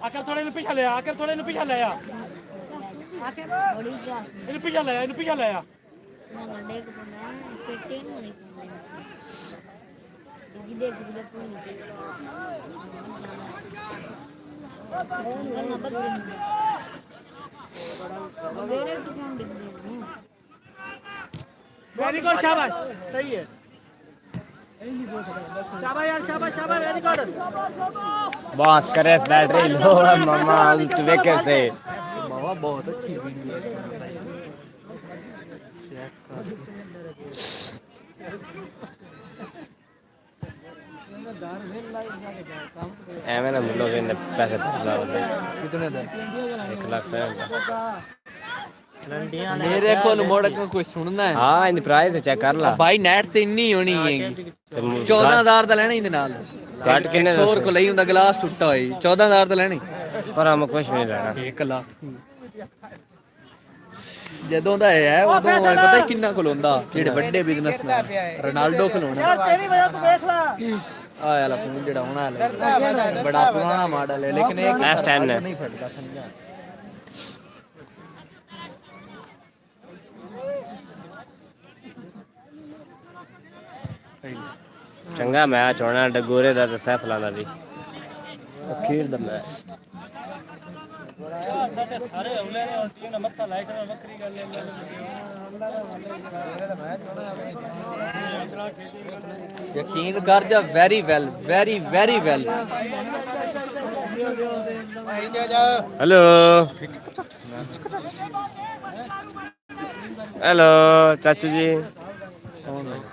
आकर थोड़े नु पीछे ले आ आकर थोड़े नु पीछे ले आ इन पीछे ले आ इन पीछे ले आ देख पड़ा फिटिंग नहीं इधर से इधर कोई नहीं मेरे तो काम दिख दे वेरी गुड शाबाश सही है शाबाश यार शाबाश शाबाश वेरी गुड बॉस करे बैटरी लो मामा तू वे कैसे मामा बहुत अच्छी वीडियो चेक कर एवं ना मुल्लों के पैसे कितने दे 1 लाख मेरे को मोड़ का कोई सुनना है हाँ इन प्राइस चेक कर ला भाई नेट ते इन्नी होनी है 14000 ਦਾ ਲੈਣਾ ਇਹਦੇ ਨਾਲ ਘੱਟ ਕਿੰਨੇ ਦਾ ਹੋਰ ਕੋ ਲਈ ਹੁੰਦਾ ਗਲਾਸ ਟੁੱਟਾ ਹੋਈ 14000 ਦਾ ਲੈਣੀ ਪਰ ਹਮ ਕੁਝ ਨਹੀਂ ਲੈਣਾ 1 ਲੱਖ ਜਦੋਂ ਦਾ ਹੈ ਉਦੋਂ ਪਤਾ ਕਿੰਨਾ ਕੋਲ ਹੁੰਦਾ ਜਿਹੜੇ ਵੱਡੇ ਬਿਜ਼ਨਸਮੈਨ ਰੋਨਾਲਡੋ ਖਲੋਣਾ तेरी वजह तू देख ला ਆ ਵਾਲਾ ਫੋਨ ਜਿਹੜਾ ਹੋਣਾ ਬੜਾ ਪੁਰਾਣਾ ਮਾਡਲ ਹੈ ਲੇਕਿਨ ਇਹ S10 ਹੈ ਨਹੀਂ ਫਟਦਾ ਸਮਝਾ ਚੰਗਾ ਮੈਚ ਹੋਣਾ ਡਗੋਰੇ ਦਾ ਤੇ ਸੈਫਲਾਂ ਦਾ ਵੀ ਅਖੀਰ ਦਾ ਮੈਚ ਸਾਡੇ ਸਾਰੇ ਹੌਲੇ ਨੇ ਹੁਣ ਟੀਮ ਦਾ ਮੱਥਾ ਲਾਇਕ ਨਾਲ ਵੱਖਰੀ ਗੱਲ ਹੈ ਯਕੀਨ ਕਰ ਜਾ very well very very well hello hello चाचू जी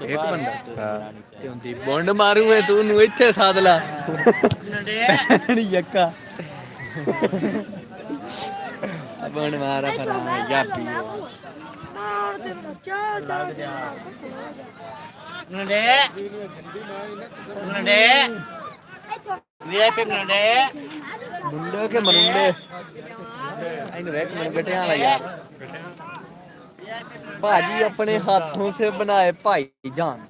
ਇੱਕ ਬੰਦਾ हाँ ਤੇ ਹੁੰਦੀ ਬੌਂਡ ਮਾਰੂ ਮੈਂ ਤੂੰ ਨੂੰ ਇੱਥੇ ਸਾਧ ਲਾ ਨਹੀਂ ਯੱਕਾ ਬੌਂਡ ਮਾਰਾ ਪਰ ਯਾਪੀ ਨੰਡੇ ਨੰਡੇ ਵੀਆਈਪੀ ਨੰਡੇ ਮੁੰਡੇ ਕੇ ਮਰੁੰਡੇ ਇਹਨੂੰ ਵੇਖ ਮੈਨੂੰ ਬਟਿਆਂ ਵਾਲਾ ਯਾਰ ਭਾਜੀ ਆਪਣੇ ਹੱਥੋਂ ਸੇ ਬਣਾਏ ਭਾਈ ਜਾਨ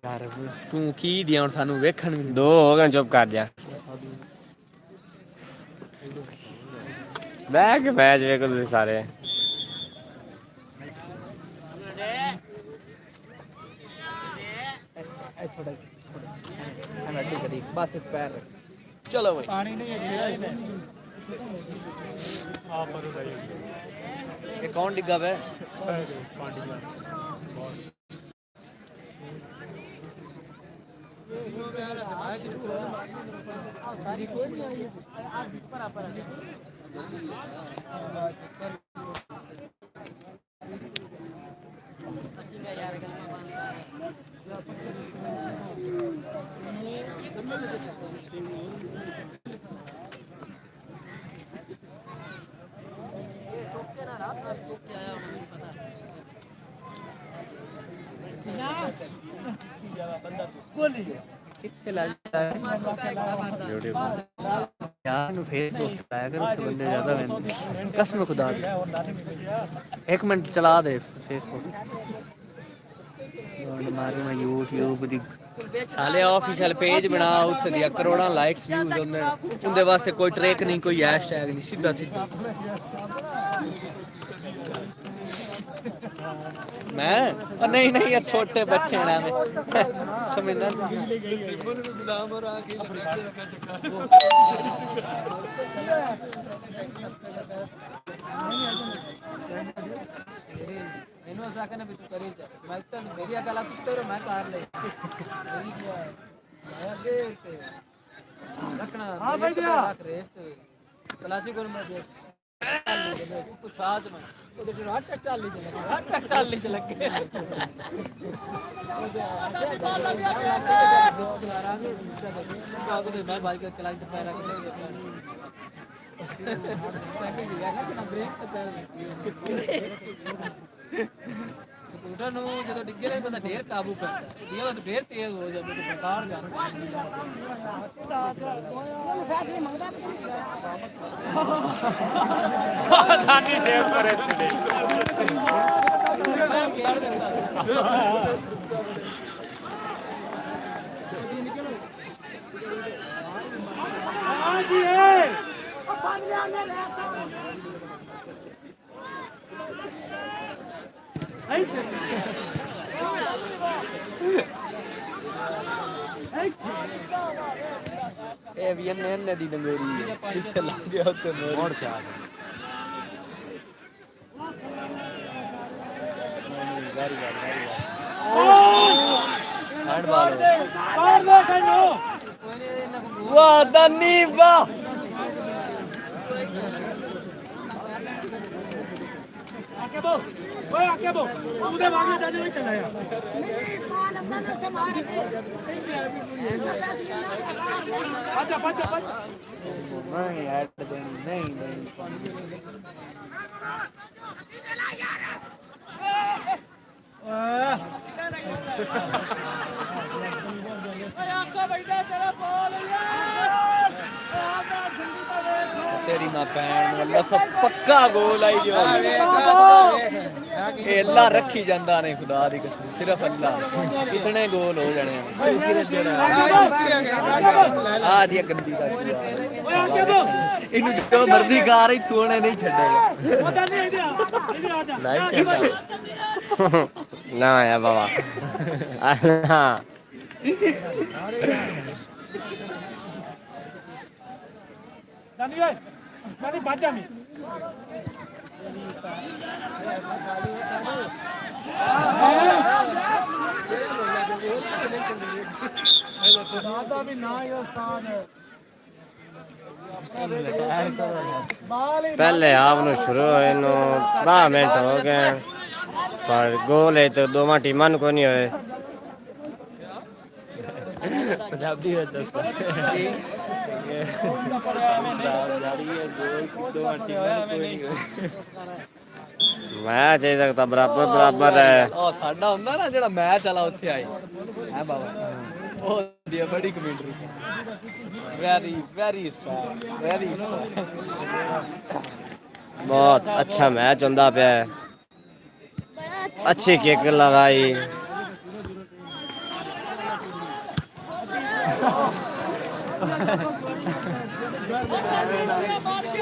ਯਾਰ ਤੂੰ ਕੀ ਦਿਆਂ ਹੁਣ ਸਾਨੂੰ ਵੇਖਣ ਵੀ 2 हो गए चुप कर जा बैग मैच वेखो तुसीं सारे बस पैर चलो भाई ਪਾਣੀ ਨਹੀਂ ਹੈ ये कौन डिग्गा वे कितने लग यार नु फेसबुक चलाया कर उथे बंदे ज्यादा वेंदे कसम खुदा दी 1 मिनट चला दे फेसबुक और मारू मैं यूट्यूब दी साले ऑफिशियल पेज बना उथे दी करोड़ां लाइक्स व्यूज होंदे उनदे वास्ते कोई ट्रैक नहीं कोई हैशटैग नहीं सीधा सीधा मैं नहीं नहीं ये छोटे बच्चे ना मैं समझना सिमन गुलाम और आके रखा चक्का मैंने ऐसा कहना भी तू करे जा मैं तो मेरी अकल तू तेरे मैं कार ले आगे रखना हां भाई दिया रेस ते तलाशी कर मैं तू छाज में ਉਹਦੇ ਤੇ ਹੱਟ ਟਾਲੀ ਚ ਲੱਗੇ ਹੱਟ ਟਾਲੀ ਚ ਲੱਗੇ ਉਹਦੇ ਮੈਂ ਬਾਈਕ ਚਲਾਈ ਤੇ ਪੈਰਾ ਕਿੱਥੇ ਸਕੂਟਰ ਨੂੰ ਜਦੋਂ ਡਿੱਗੇ ਨੇ ਬੰਦਾ ਢੇਰ ਕਾਬੂ ਕਰਦਾ ਇਹਦਾ ਤਾਂ ਢੇਰ ਤੇਜ਼ ਹੋ ਜਾਂਦਾ ਤੇ ਬਕਾਰ ਜਾਂਦਾ फैसले मंगदा ਸਾਡੀ ਸ਼ੇਅਰ ਕਰੇ ਸੀ ਇਹ ਵੀ ਇਹਨੇ ਦੀ ਮੇਰੀ ਇੱਥੇ ਲੱਗ ਗਿਆ ਉੱਤੇ ਮੋੜ ਚਾ हैंड बॉल मार दो खेलो वाह दन्नी वाह आके बो ओए आके बो उधर भागे जाने नहीं चला यार आजा आजा आजा नहीं ऐड नहीं तेरी मां भैन अल्लाह सब पक्का गोल आई जो ये अल्लाह रखी जांदा ने खुदा दी कसम सिर्फ अल्लाह कितने गोल हो जाने आ दिया गंदी का इनु जो मर्जी कार ही तूने नहीं छड़ेगा ना यार बाबा हाँ दानी भाई दानी बाजा में दादा भी ना ये उस्ताद है पहले आपने शुरू होए नो 10 मिनट हो गए पर गोल है तो दोवां टीमां को नहीं होए पंजाबी है दोस्त मैच है तक बराबर बराबर है ओ साडा हुंदा ना जेड़ा मैच वाला उत्थे आई है बाबा ओ दिया बड़ी कमेंट्री वेरी वेरी बहुत अच्छा मैच होंदा पे अच्छी किक लगाई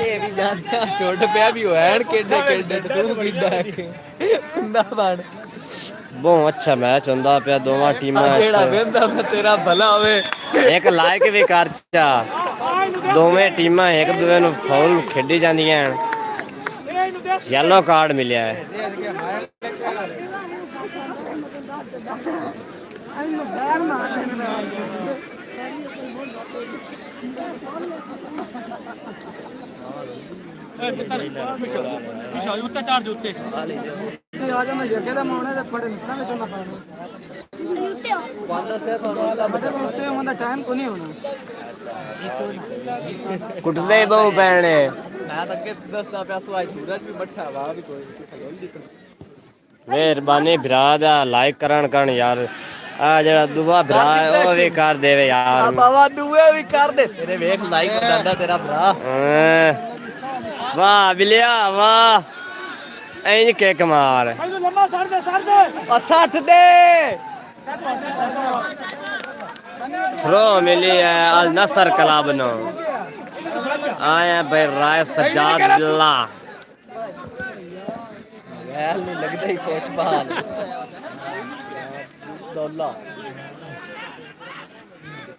ये भी जानिया छोट पे भी होएन केडे केडे तू किड्डा है बंदा बन बहुत अच्छा मैच होंदा पे दोवां टीमां जेड़ा वेंदा मैं तेरा भला होवे एक लाइक भी कर चा दोवें टीमां एक दूसरे नु फाउल खेडी जांदियां येलो कार्ड मिलिया है विशाल उत्ते चार दे उत्ते आ जा मैं जगह दा माउने ते थोड़े निकलना में चलना पाना उत्ते होंदा टाइम को नहीं होना कुटदे बहु पैने मैं तो अगे दसदा पिया सुआई सूरज भी बैठा वा भी कोई दिक्कत मेहरबानी भरा दा लाइक करन यार आ जेड़ा दुआ भरा ओ भी कर देवे यार बाबा दुए भी कर दे तेरे वेख लाइक करदा तेरा भरा वाह बिलिया वाह इंज के कमार भाई लंबा सर दे 60 दे थ्रो मिली है अल नसर क्लब नो आया भाई राय सज्जाद बिल्ला यार नहीं लगदा ही फुटबॉल दौला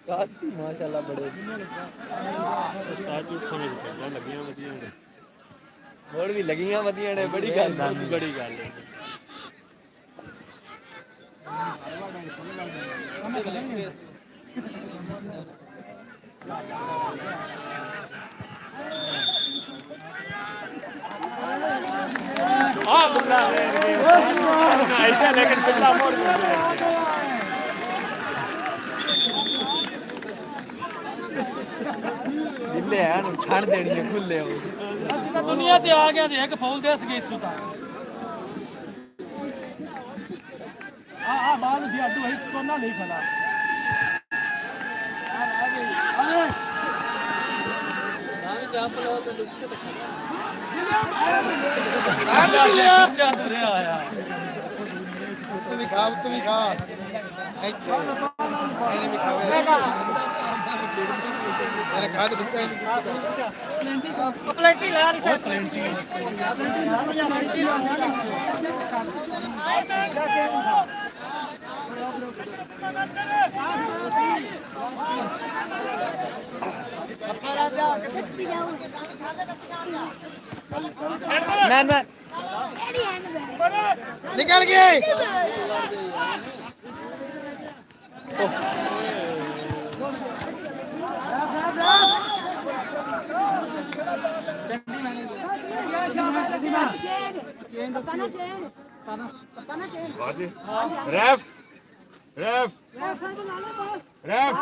काती माशाल्लाह बड़े उस्ताद की खाने की लगियां वधियां ने मोड़ भी लगियां वधियां ने बड़ी गल है हां बुला ऐसे लेकिन पिछला मोड़ दिले हैं छाड़ देनी है खुले हो दुनिया ते आ गया ते एक फौल देस गई सुता हां बाल भी अड्डू है कोना नहीं खला अरे ना जंप लो तो दुख तक चादर आया तू भी खा ਪਲੇਟੀ ਲੈ ਰਹੀ ਸਰ ਪਲੇਟੀ मैन मैन निकल गए रेफ रेफ रेफ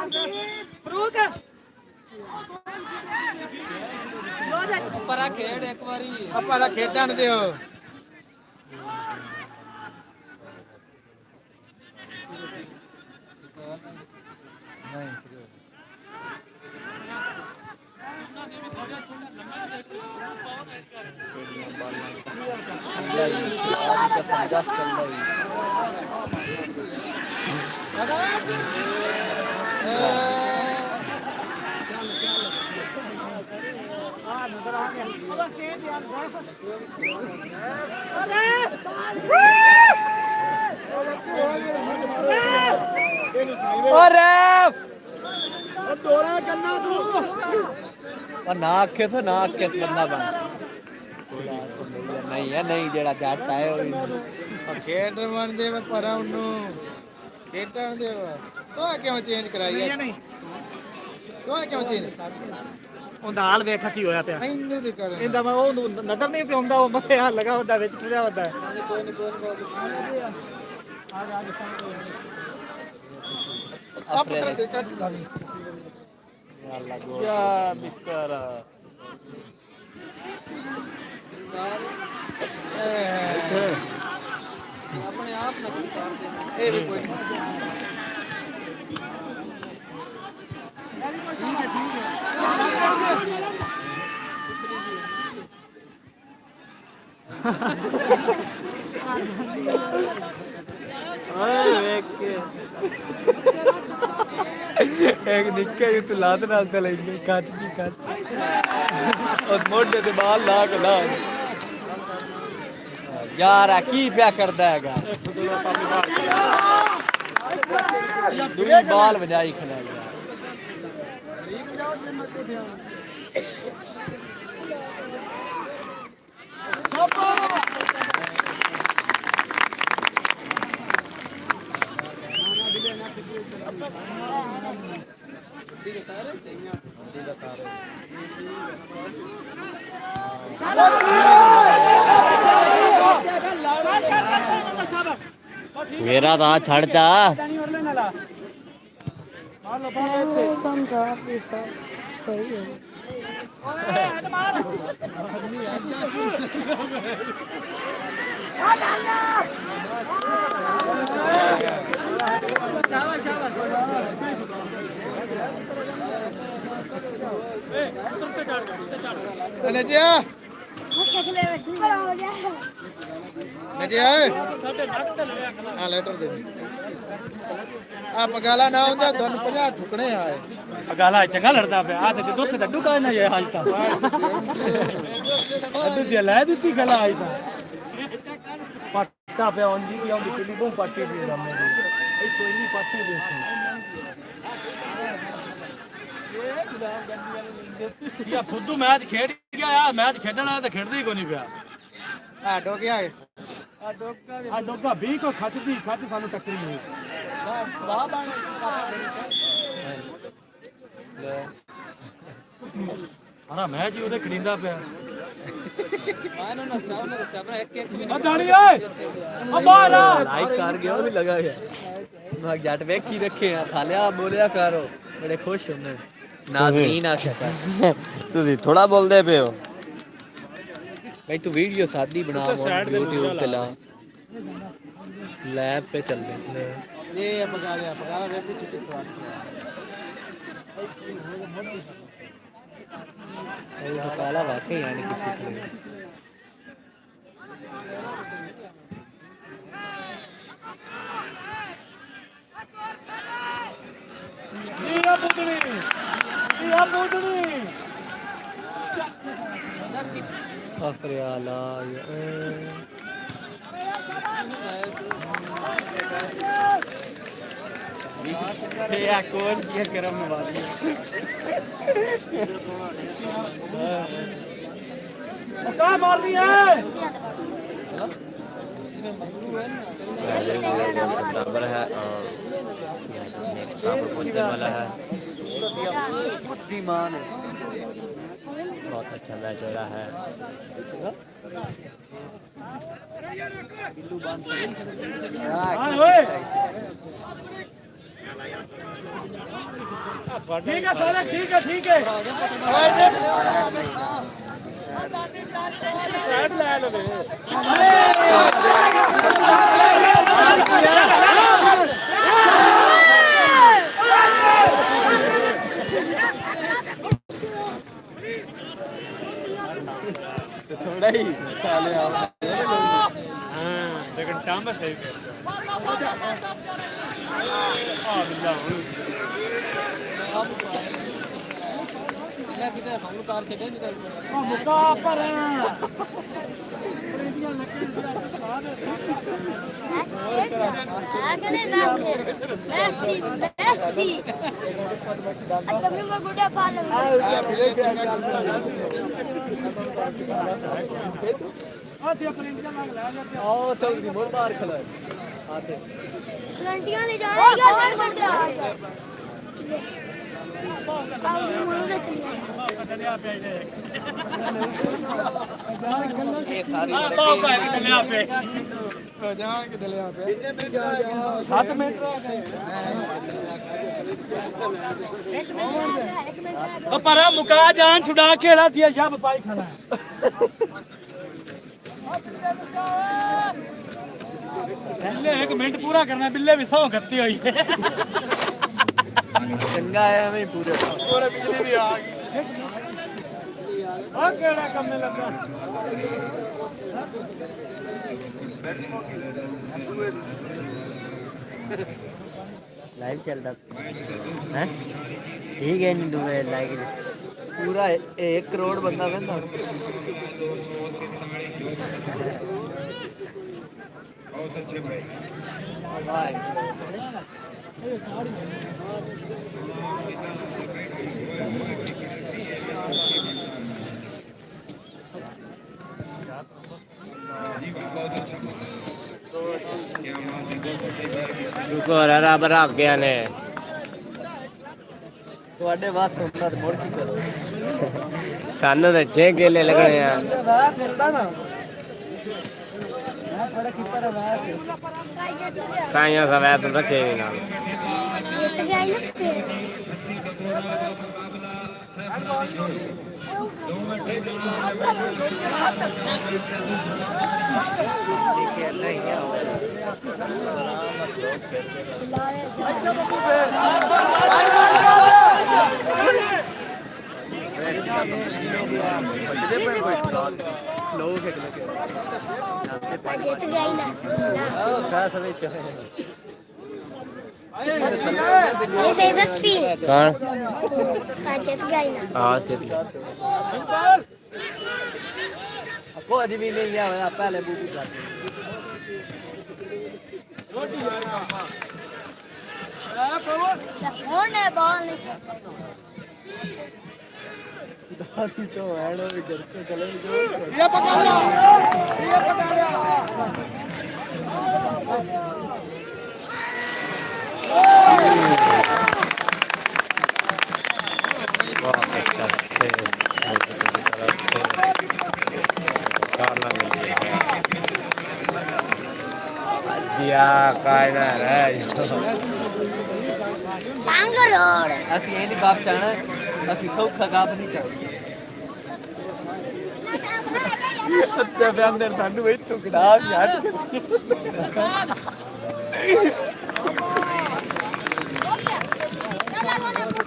परा खेड एक बारी ਆਪਾਂ ਦਾ ਖੇਡਣ ਦਿਓ दोरा करना तू और ना आखे तो ना आखे करना बन नहीं है नहीं जेड़ा जट आए ਖੇਡਣ ਵਣ ਦੇ ਮੈਂ ਪਰਾਂ ਉਹਨੂੰ ਖੇਡਣ ਦੇ ਤੂੰ ਕਿਉਂ ਚੇਂਜ ਕਰਾਈ ਹੈ ਤੂੰ ਕਿਉਂ ਚੇਂਜ ਉਹਦਾ ਹਾਲ ਵੇਖ ਕੀ ਹੋਇਆ ਪਿਆ ਇਹਨੂੰ ਤੇ ਕਰਨ ਇਹਦਾ ਮੈਂ ਉਹ ਨਜ਼ਰ ਨਹੀਂ ਪਿਆਉਂਦਾ ਉਹ ਮਸੇ ਹਾਲ ਲਗਾ ਹੁੰਦਾ ਵਿੱਚ ਟੁਰਿਆ ਹੁੰਦਾ ਹੈ ਆ ਪੁੱਤਰ ਸੇ ਕੱਟ ਦਾਵੀ ਯਾ ਮਿੱਤਰ अपने आप नकली कार दे ਇਹ ਵੀ ਕੋਈ एक निक्के उत लात नाल ते लेंगे काच दी काच और मोढे ते बाल ला के ला यार की क्या करदा हैगा दूरी बाल बजाई खला गया ਮੇਰਾ ਤਾਂ ਛੱਡ ਚਾ कौन सा तीसरा सही है ਨਜਿਆ ਨਜਿਆ ਆ ਲੈਟਰ ਦੇ ਆ ਪਗਾਲਾ ਨਾ ਹੁੰਦਾ ਤੁਹਾਨੂੰ 50 ਠੁਕਣੇ ਆਏ ਗਾਲਾ ਚੰਗਾ ਲੜਦਾ ਪਿਆ ਆ ਤੇ ਦੋਸਤ ਦਾ ਡੁਕਾ ਨਾ ਇਹ ਹਾਲ ਤਾਂ ਅੱਧੂ ਦੀ ਲੈ ਦਿੱਤੀ ਗਲਾ ਆਈ ਤਾਂ ਪੱਟਾ ਪਿਆ ਉਂਝ ਦੀ ਆਉਂਦੀ ਕਿੰਨੀ ਬੋਂ ਪੱਟੀ ਦੀ ਸਾਹਮਣੇ ਦੀ ਇਹ ਕੋਈ ਨਹੀਂ ਪੱਟੀ ਦੇ ਸੀ ਯਾ ਫੁੱਦੂ ਮੈਚ ਖੇਡ ਗਿਆ ਆ ਮੈਚ ਖੇਡਣਾ ਤੇ ਖੇਡਦਾ ਹੀ ਕੋਈ ਨਹੀਂ ਪਿਆ ਆ ਡੋ ਗਿਆ ਏ ਆ ਡੋਗਾ 20 ਕੋ ਖੱਚਦੀ ਖੱਚ ਸਾਨੂੰ ਟੱਕਰੀ ਨਹੀਂ ਅਰਾ ਮੈਚ ਹੀ ਉਹਦੇ ਖੜੀਂਦਾ ਪਿਆ मानो ना स्टाफ एक एक ਆ ਦਾੜੀ ਓਏ ਆ ਬਾਹਰ ਆ लाइक कर गया भी लगा गया मैं जट वेखी रखे हैं खा लिया बोलिया करो बड़े खुश होंगे नाज़रीन आ सकता ਤੁਸੀਂ ਥੋੜਾ ਬੋਲਦੇ ਪਏ ਹੋ भाई तू वीडियो सादी बना YouTube पे ला लैब पे चल दे ਇਹ ਪਗਾਲਾ ਵੇਖ ਕੇ ਚੁੱਕੀ ਥਵਾ ये तो काला वाकई यानी कितनी ਪਹੁੰਚਣੀ ਇਹ ਆ ਪਹੁੰਚਣੀ ਅਫਰੀਆਲਾ ਇਹ ਕੋਣ ਕੀ ਕਰਮ ਵਾਲੀ ਕਾ ਮਾਰਦੀ ਹੈ बराबर है पहुंचने वाला है बुद्धिमान है बहुत अच्छा मैच हो रहा है ठीक है सारे ठीक है ठीक है साइड ले लो थोड़ा ही साले आओ लेकिन टाइम में सही कर मैं किधर हम कार से नहीं निकल मुका पर Messi. Atau memang udah paling. आओ चल मोर बाहर खड़ा आते Pelantikan ले जाएगा घर पर जा ਜਾਣ ਕੇ ਡਲਿਆ ਪਿਆ 7 ਮਿੰਟ पर मुका जान छुड़ा केड़ा दिया या पाई खाना पहले 1 मिनट पूरा करना बिल्ले भी 100 गत्ती हुई है चंगा है हमें पूरे ਬਿਜਲੀ ਵੀ ਆ ਗਈ आ केड़ा कम में लगा लाइव चलता है ठीक है नहीं दूंगा लाइव पूरा 1 करोड़ बंदा बंदा बहुत अच्छे भाई शुक्र है रब रख गया ने ਤੁਹਾਡੇ ਬਾਅਦ ਸੁਣਦਾ ਤੇ ਮੁੜ ਕੀ ਕਰੋ सानू तो 6 केले लगने हैं ਵਾਸ ਮਿਲਦਾ ਨਾ ਮੈਂ ਥੋੜਾ ਕੀਪਰ ਵਾਸ ताइयां सब ऐसे रखे भी ना जीत गया ना फिर जीत गया ही ना ਫੈਸਲੇ ਚ सही सही दसी कौन जीत गया ही ना हाँ स्थिति कुछ भी नहीं है पहले बूटी कर कौन है बॉल नहीं चलता दादी तो हैडो भी घर पे चले गए ये पकड़ लिया बहुत अच्छा से करना दिया कायना है बैंगलोर ਅਸੀਂ ਇਹ ਨਹੀਂ ਬਾਪ ਚਾਹਣਾ ਅਸੀਂ ਸੌਖਾ ਗਾਪ ਨਹੀਂ ਚਾਹਣਾ ਤੇ ਬੰਦਰ ਸਾਨੂੰ ਇਹ ਤੂੰ ਕਿਹੜਾ ਹਟ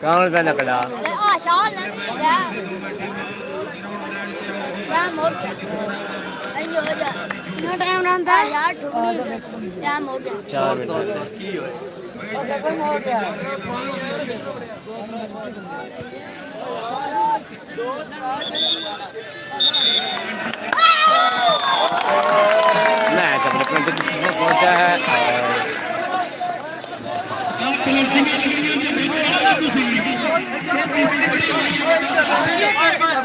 कौन पे नकला शाल लगेगा काम हो गया अयो हो जा इतना टाइम रहता है यार ठुकनी काम हो गया 4 मिनट ਕੀ ਹੋਇਆ मैच अपने पॉइंट पे पहुंचा है और